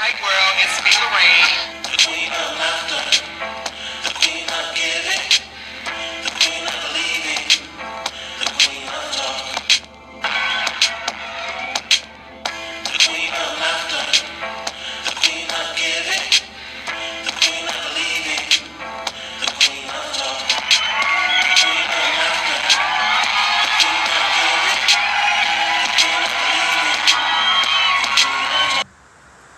Hi world, it's me Larraine. The queen of laughter, the queen of giving, the queen of believing, the queen of talk, the queen of laughter, the queen of giving, the queen of believing, the queen of talk, the queen of laughter, the queen of giving, the queen of believing, the queen of talk.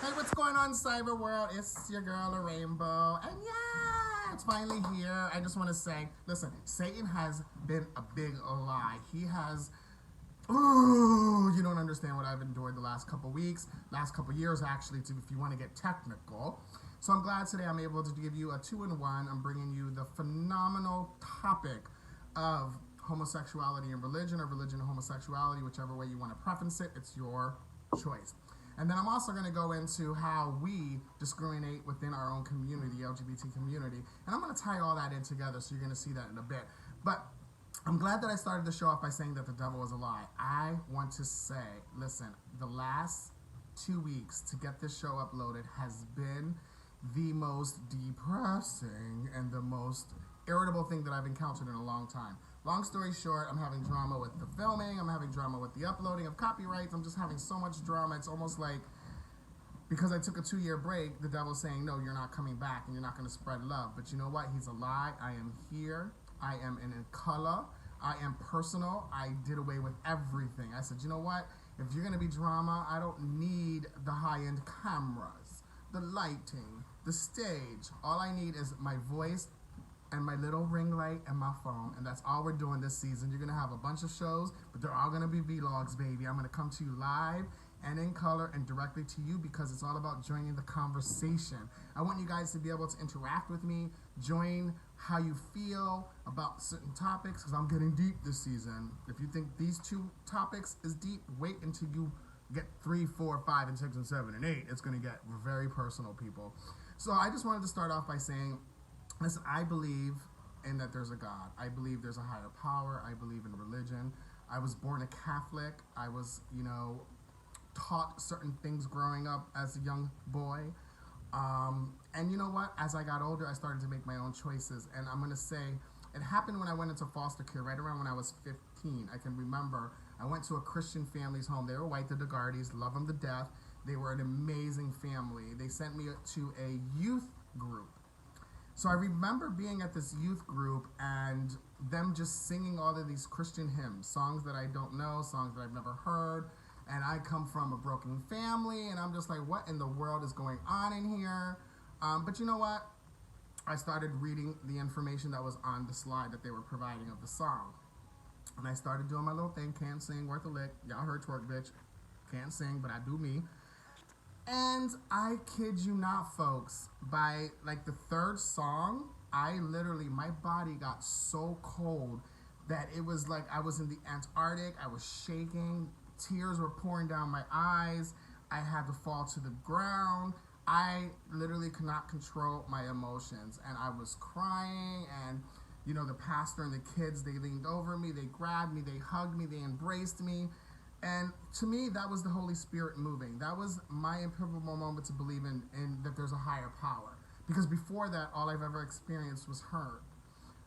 Hey, what's going on, cyber world? It's your girl, a rainbow, and yeah, it's finally here. I just want to say, listen, Satan has been a big lie. He has, ooh, you don't understand what I've endured the last couple weeks, last couple years, actually, if you want to get technical. So I'm glad today I'm able to give you a 2-in-1. I'm bringing you the phenomenal topic of homosexuality and religion, or religion and homosexuality, whichever way you want to preference it. It's your choice. And then I'm also going to go into how we discriminate within our own community, LGBT community. And I'm going to tie all that in together, so you're going to see that in a bit. But I'm glad that I started the show off by saying that the devil is a lie. I want to say, listen, the last 2 weeks to get this show uploaded has been the most depressing and the most irritable thing that I've encountered in a long time. Long story short, I'm having drama with the filming, I'm having drama with the uploading of copyrights, I'm just having so much drama. It's almost like, because I took a 2-year break, the devil's saying, no, you're not coming back and you're not going to spread love. But you know what? He's a lie. I am here. I am in color. I am personal. I did away with everything. I said, you know what? If you're going to be drama, I don't need the high-end cameras, the lighting, the stage. All I need is my voice and my little ring light and my phone, and that's all we're doing this season. You're gonna have a bunch of shows, but they're all gonna be vlogs, baby. I'm gonna come to you live and in color and directly to you, because it's all about joining the conversation. I want you guys to be able to interact with me, join how you feel about certain topics, because I'm getting deep this season. If you think these 2 topics is deep, wait until you get 3, 4, 5, and 6, and 7, and 8. It's gonna get very personal, people. So I just wanted to start off by saying, listen, I believe in that there's a God. I believe there's a higher power. I believe in religion. I was born a Catholic. I was, taught certain things growing up as a young boy. And you know what? As I got older, I started to make my own choices. And I'm going to say, it happened when I went into foster care, right around when I was 15. I can remember I went to a Christian family's home. They were white, the DeGardis, love them to death. They were an amazing family. They sent me to a youth group. So I remember being at this youth group and them just singing all of these Christian hymns, songs that I don't know, songs that I've never heard. And I come from a broken family, and I'm just like, what in the world is going on in here? But you know what? I started reading the information that was on the slide that they were providing of the song. And I started doing my little thing, can't sing, worth a lick. Y'all heard twerk, bitch. Can't sing, but I do me. And I kid you not, folks, by like the 3rd song, my body got so cold that it was like I was in the Antarctic. I was shaking. Tears were pouring down my eyes. I had to fall to the ground. I literally could not control my emotions. And I was crying. And, the pastor and the kids, they leaned over me. They grabbed me. They hugged me. They embraced me. And to me, that was the Holy Spirit moving. That was my pivotal moment to believe in that there's a higher power. Because before that, all I've ever experienced was hurt,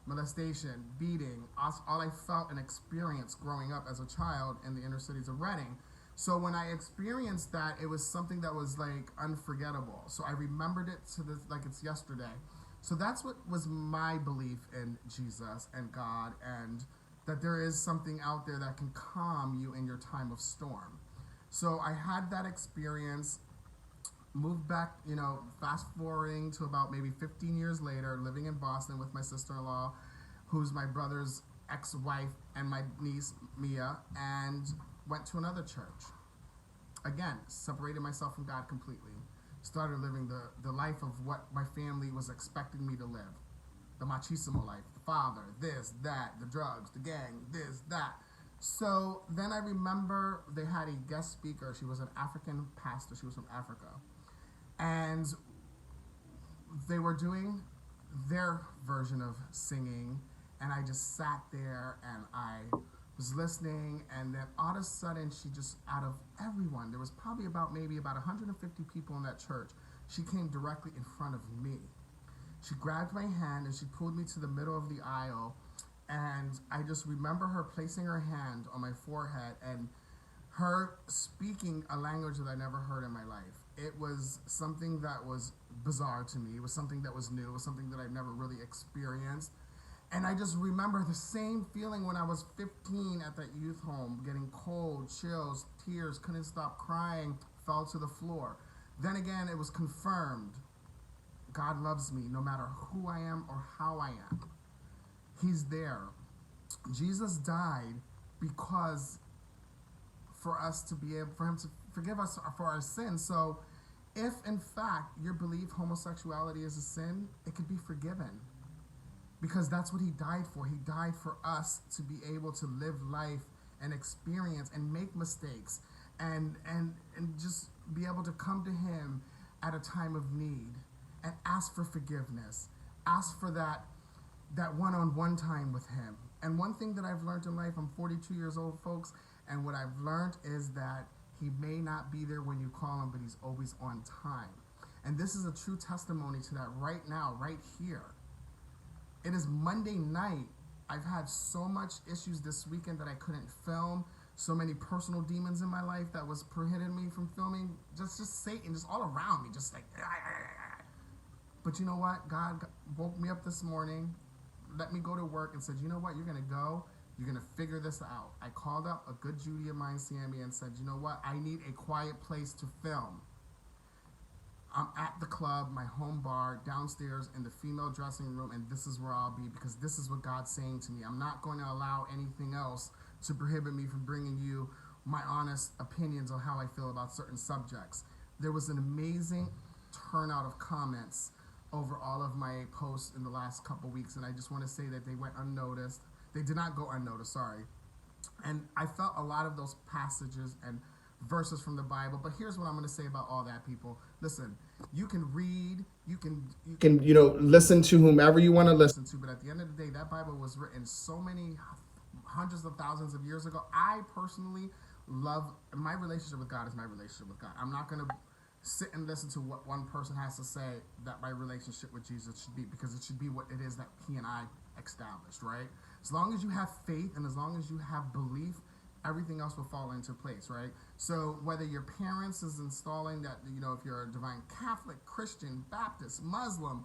molestation, beating, all I felt and experienced growing up as a child in the inner cities of Reading. So when I experienced that, it was something that was like unforgettable. So I remembered it like it's yesterday. So that's what was my belief in Jesus and God, and that there is something out there that can calm you in your time of storm. So I had that experience, moved back, fast forwarding to about maybe 15 years later, living in Boston with my sister-in-law, who's my brother's ex-wife, and my niece, Mia, and went to another church. Again, separated myself from God completely. Started living the life of what my family was expecting me to live. The machismo life, the father, this, that, the drugs, the gang, this, that. So then I remember they had a guest speaker. She was an African pastor. She was from Africa. And they were doing their version of singing. And I just sat there and I was listening, and then all of a sudden, she just, out of everyone, there was probably maybe about 150 people in that church, she came directly in front of me. She grabbed my hand and she pulled me to the middle of the aisle, and I just remember her placing her hand on my forehead and her speaking a language that I never heard in my life. It was something that was bizarre to me. It was something that was new. It was something that I've never really experienced. And I just remember the same feeling when I was 15 at that youth home, getting cold, chills, tears, couldn't stop crying, fell to the floor. Then again, it was confirmed. God loves me no matter who I am or how I am. He's there. Jesus died because for him to forgive us for our sins. So if in fact you believe homosexuality is a sin, it could be forgiven. Because that's what he died for. He died for us to be able to live life and experience and make mistakes and just be able to come to him at a time of need and ask for forgiveness. Ask for that one-on-one time with him. And one thing that I've learned in life, I'm 42 years old, folks, and what I've learned is that he may not be there when you call him, but he's always on time. And this is a true testimony to that right now, right here. It is Monday night. I've had so much issues this weekend that I couldn't film. So many personal demons in my life that was prohibiting me from filming. Just Satan, just all around me, just like. But you know what? God woke me up this morning, let me go to work, and said, you know what? You're going to go. You're going to figure this out. I called up a good Judy of mine, Sammy, and said, you know what? I need a quiet place to film. I'm at the club, my home bar, downstairs in the female dressing room, and this is where I'll be because this is what God's saying to me. I'm not going to allow anything else to prohibit me from bringing you my honest opinions on how I feel about certain subjects. There was an amazing turnout of comments over all of my posts in the last couple weeks, and I just want to say that they went unnoticed. They did not go unnoticed, sorry. And I felt a lot of those passages and verses from the Bible, but here's what I'm going to say about all that, people. Listen, you can read, you can listen to whomever you want to listen to, but at the end of the day, that Bible was written so many hundreds of thousands of years ago. I personally love, my relationship with God is my relationship with God. I'm not going to sit and listen to what one person has to say that my relationship with Jesus should be, because it should be what it is that he and I established, right? As long as you have faith and as long as you have belief, everything else will fall into place, right? So whether your parents is installing that, if you're a divine Catholic, Christian, Baptist, Muslim,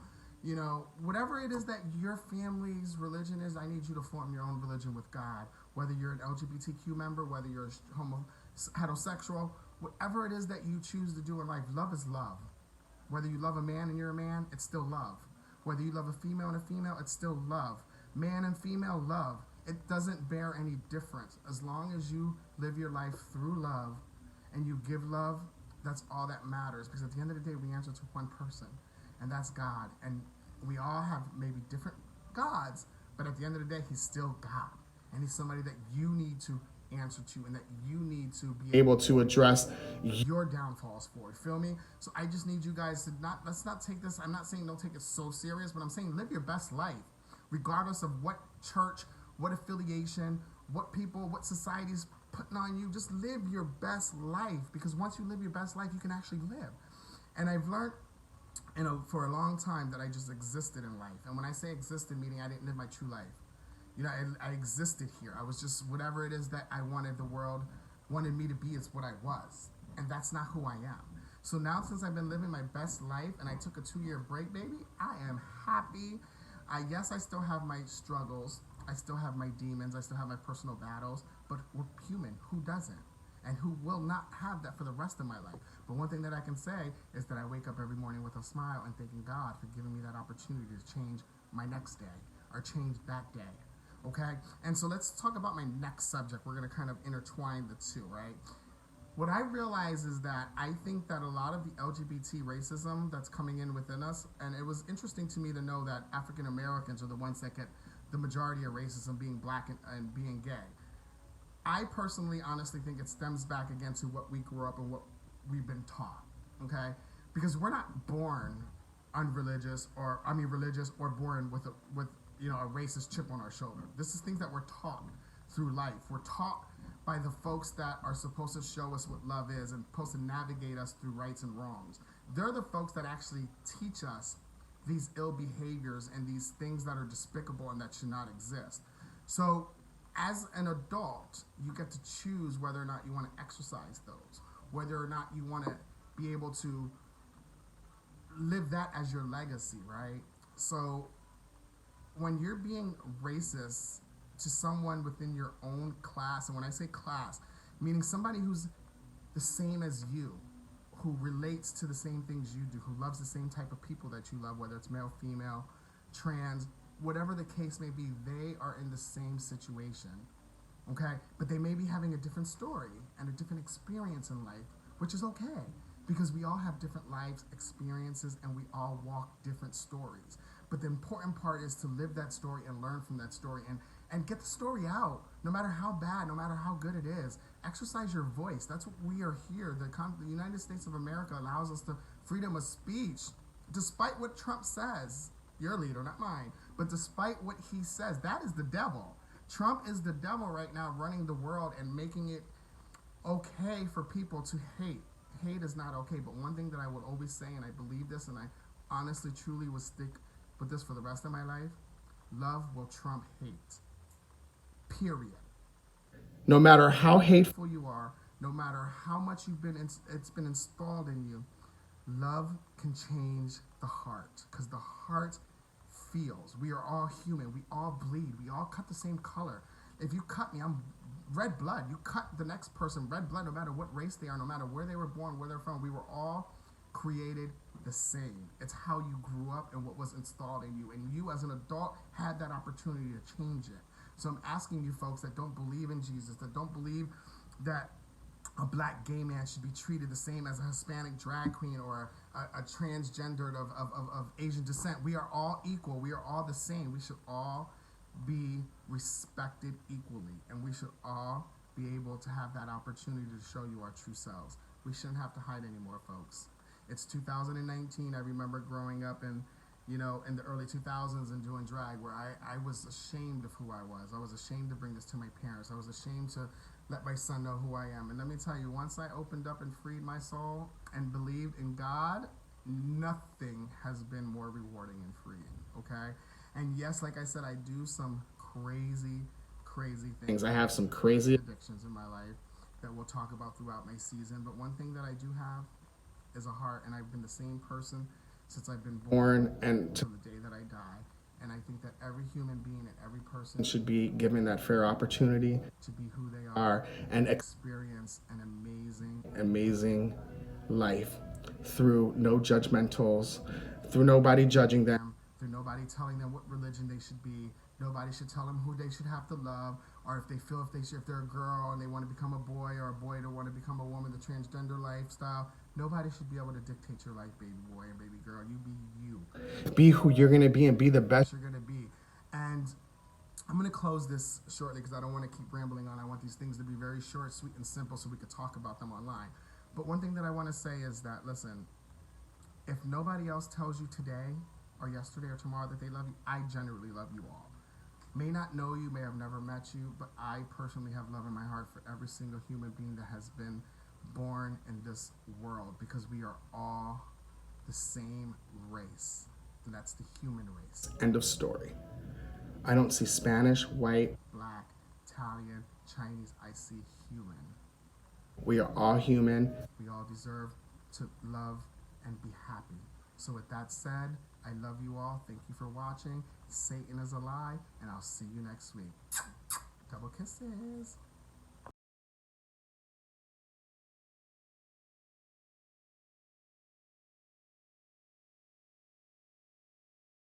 whatever it is that your family's religion is, I need you to form your own religion with God. Whether you're an LGBTQ member, whether you're heterosexual, whatever it is that you choose to do in life, love is love. Whether you love a man and you're a man, it's still love. Whether you love a female and a female, it's still love. Man and female, love. It doesn't bear any difference. As long as you live your life through love and you give love, that's all that matters. Because at the end of the day, we answer to one person, and that's God. And we all have maybe different gods, but at the end of the day, he's still God. And he's somebody that you need to answer to and that you need to be able to address your downfalls for. Feel me? So I just need you guys to let's not take this, I'm not saying don't take it so serious, but I'm saying live your best life, regardless of what church, what affiliation, what people, what society's putting on you. Just live your best life, because once you live your best life, you can actually live. And I've learned, for a long time that I just existed in life. And when I say existed, meaning I didn't live my true life. I existed here. I was just whatever it is that I wanted the world wanted me to be, is what I was. And that's not who I am. So now, since I've been living my best life and I took a 2-year break, baby, I am happy. Yes, I still have my struggles. I still have my demons. I still have my personal battles. But we're human. Who doesn't? And who will not have that for the rest of my life? But one thing that I can say is that I wake up every morning with a smile and thanking God for giving me that opportunity to change my next day or change that day. Okay? And so let's talk about my next subject. We're going to kind of intertwine the two, right? What I realize is that I think that a lot of the LGBT racism that's coming in within us, and it was interesting to me to know that African Americans are the ones that get the majority of racism, being black and being gay. I personally honestly think it stems back again to what we grew up and what we've been taught, okay? Because we're not born religious or born with a racist chip on our shoulder. This is things that we're taught. through life. We're taught by the folks that are supposed to show us what love is and supposed to navigate us through rights and wrongs. They're the folks that actually teach us these ill behaviors and these things that are despicable and that should not exist. So as an adult, you get to choose whether or not you want to exercise those, whether or not you want to be able to live that as your legacy, right? So when you're being racist to someone within your own class, and when I say class, meaning somebody who's the same as you, who relates to the same things you do, who loves the same type of people that you love, whether it's male, female, trans, whatever the case may be, they are in the same situation, okay? But they may be having a different story and a different experience in life, which is okay, because we all have different lives, experiences, and we all walk different stories. But the important part is to live that story and learn from that story and get the story out, no matter how bad, no matter how good it is. Exercise your voice. That's what we are here. The United States of America allows us the freedom of speech, despite what Trump says. Your leader, not mine. But despite what he says, that is the devil. Trump is the devil right now, running the world and making it okay for people to hate. Hate is not okay. But one thing that I would always say, and I believe this, and I honestly, truly will stick with this for the rest of my life: love will trump hate. Period. No matter how hateful you are, no matter how much it's been installed in you, love can change the heart, because the heart feels. We are all human. We all bleed. We all cut the same color. If you cut me, I'm red blood. You cut the next person, red blood, no matter what race they are, no matter where they were born, where they're from. We were all created the same. It's how you grew up and what was installed in you. And you, as an adult, had that opportunity to change it. So I'm asking you folks that don't believe in Jesus, that don't believe that a black gay man should be treated the same as a Hispanic drag queen or a transgendered of Asian descent. We are all equal. We are all the same. We should all be respected equally, and we should all be able to have that opportunity to show you our true selves. We shouldn't have to hide anymore, folks. It's 2019. I remember growing up in the early 2000s and doing drag, where I was ashamed of who I was. I was ashamed to bring this to my parents. I was ashamed to let my son know who I am. And let me tell you, once I opened up and freed my soul and believed in God, nothing has been more rewarding and freeing, okay? And yes, like I said, I do some crazy things. I have some crazy addictions in my life that we'll talk about throughout my season. But one thing that I do have is a heart, and I've been the same person since I've been born and to the day that I die. And I think that every human being and every person should be given that fair opportunity to be who they are and experience an amazing life through no judgmentals, through nobody judging them, through nobody telling them what religion they should be. Nobody should tell them who they should have to love, or if they feel if they're a girl and they want to become a boy, or a boy to want to become a woman, the transgender lifestyle. Nobody should be able to dictate your life, baby boy and baby girl. You be you. Be who you're going to be and be the best you're going to be. And I'm going to close this shortly because I don't want to keep rambling on. I want these things to be very short, sweet, and simple so we could talk about them online. But one thing that I want to say is that, listen, if nobody else tells you today or yesterday or tomorrow that they love you, I genuinely love you all. May not know you, may have never met you, but I personally have love in my heart for every single human being that has been born in this world, because we are all the same race, and that's the human race. End of story. I don't see Spanish, white, black, Italian, Chinese. I see human. We are all human. We all deserve to love and be happy. So with that said, I love you all. Thank you for watching. Satan is a lie, and I'll see you next week. Double kisses.